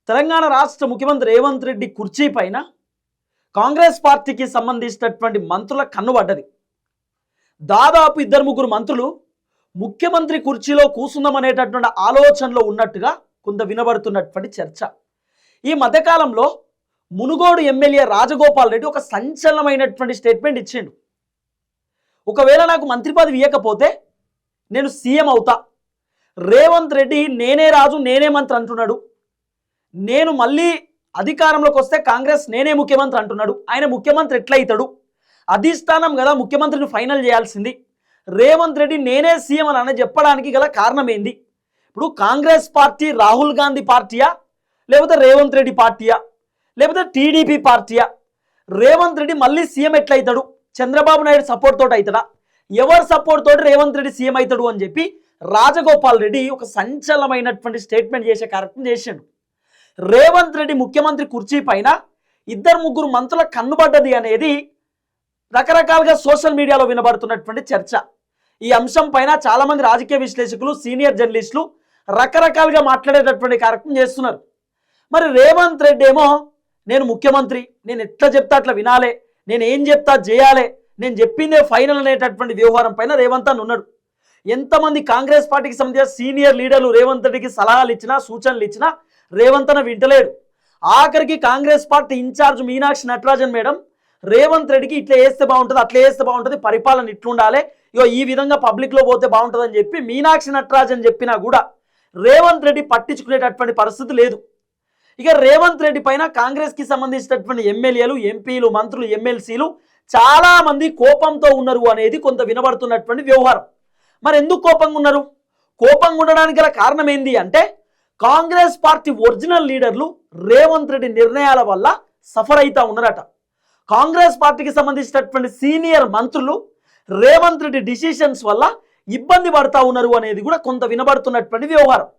తెలంగాణ రాష్ట్ర ముఖ్యమంత్రి రేవంత్ రెడ్డి కుర్చీ పైన కాంగ్రెస్ పార్టీకి సంబంధించినటువంటి మంత్రుల కన్నుబడ్డది. దాదాపు ఇద్దరు ముగ్గురు మంత్రులు ముఖ్యమంత్రి కుర్చీలో కూసుందామనేటటువంటి ఆలోచనలో ఉన్నట్టుగా కొంత వినబడుతున్నటువంటి చర్చ. ఈ మధ్యకాలంలో మునుగోడు ఎమ్మెల్యే రాజగోపాల్ రెడ్డి ఒక సంచలనమైనటువంటి స్టేట్మెంట్ ఇచ్చిండు. ఒకవేళ నాకు మంత్రి పదవి ఇవ్వకపోతే నేను సీఎం అవుతా, రేవంత్ రెడ్డి నేనే రాజు నేనే మంత్రి అంటున్నాడు, నేను మళ్ళీ అధికారంలోకి వస్తే కాంగ్రెస్ నేనే ముఖ్యమంత్రి అంటున్నాడు, ఆయన ముఖ్యమంత్రి ఎట్లయితాడు, అధిష్టానం కదా ముఖ్యమంత్రిని ఫైనల్ చేయాల్సింది, రేవంత్ రెడ్డి నేనే సీఎం అని చెప్పడానికి గల కారణం ఏంది? ఇప్పుడు కాంగ్రెస్ పార్టీ రాహుల్ గాంధీ పార్టీయా, లేకపోతే రేవంత్ రెడ్డి పార్టీయా, లేకపోతే టీడీపీ పార్టీయా? రేవంత్ రెడ్డి మళ్ళీ సీఎం ఎట్లయితాడు? చంద్రబాబు నాయుడు సపోర్ట్ తోటి అవుతాడా? ఎవరు సపోర్ట్ తోటి రేవంత్ రెడ్డి సీఎం అవుతాడు అని చెప్పి రాజగోపాల్ రెడ్డి ఒక సంచలనమైనటువంటి స్టేట్మెంట్ చేసే కార్యక్రమం చేసిండు. రేవంత్ రెడ్డి ముఖ్యమంత్రి కుర్చీ పైన ఇద్దరు ముగ్గురు మంత్రుల కన్నుబడ్డది అనేది రకరకాలుగా సోషల్ మీడియాలో వినబడుతున్నటువంటి చర్చ. ఈ అంశం పైన చాలామంది రాజకీయ విశ్లేషకులు, సీనియర్ జర్నలిస్టులు రకరకాలుగా మాట్లాడేటటువంటి కార్యక్రమం చేస్తున్నారు. మరి రేవంత్ రెడ్డి ఏమో నేను ముఖ్యమంత్రి, నేను ఎట్లా చెప్తా అట్లా వినాలే, నేను ఏం చెప్తా చేయాలి, నేను చెప్పిందే ఫైనల్ అనేటటువంటి వ్యవహారం పైన రేవంత్ అని ఉన్నాడు. ఎంతమంది కాంగ్రెస్ పార్టీకి సంబంధించిన సీనియర్ లీడర్లు రేవంత్ రెడ్డికి సలహాలు ఇచ్చినా సూచనలు ఇచ్చినా రేవంత్ అన్న వింటలేడు. ఆఖరికి Congress party in-charge Meenakshi Natarajan madam Revanth రెడ్డికి ఇట్లా వేస్తే బాగుంటుంది, అట్లా వేస్తే బాగుంటుంది, పరిపాలన ఇట్లుండాలి, ఇగో ఈ విధంగా పబ్లిక్లో పోతే బాగుంటుంది అని చెప్పి మీనాక్షి నటరాజన్ చెప్పినా కూడా రేవంత్ రెడ్డి పట్టించుకునేటటువంటి పరిస్థితి లేదు. ఇక రేవంత్ రెడ్డి పైన కాంగ్రెస్కి సంబంధించినటువంటి ఎమ్మెల్యేలు, ఎంపీలు, మంత్రులు, ఎమ్మెల్సీలు చాలా మంది కోపంతో ఉన్నారు అనేది కొంత వినబడుతున్నటువంటి వ్యవహారం. మరి ఎందుకు కోపంగా ఉన్నారు? కోపంగా ఉండడానికి గల కారణం ఏంది అంటే కాంగ్రెస్ పార్టీ ఒరిజినల్ లీడర్లు రేవంత్ రెడ్డి నిర్ణయాల వల్ల సఫర్ అవుతా ఉన్నారట. కాంగ్రెస్ పార్టీకి సంబంధించినటువంటి సీనియర్ మంత్రులు రేవంత్ రెడ్డి డిసిషన్స్ వల్ల ఇబ్బంది పడతా ఉన్నారు అనేది కూడా కొంత వినబడుతున్నటువంటి వ్యవహారం.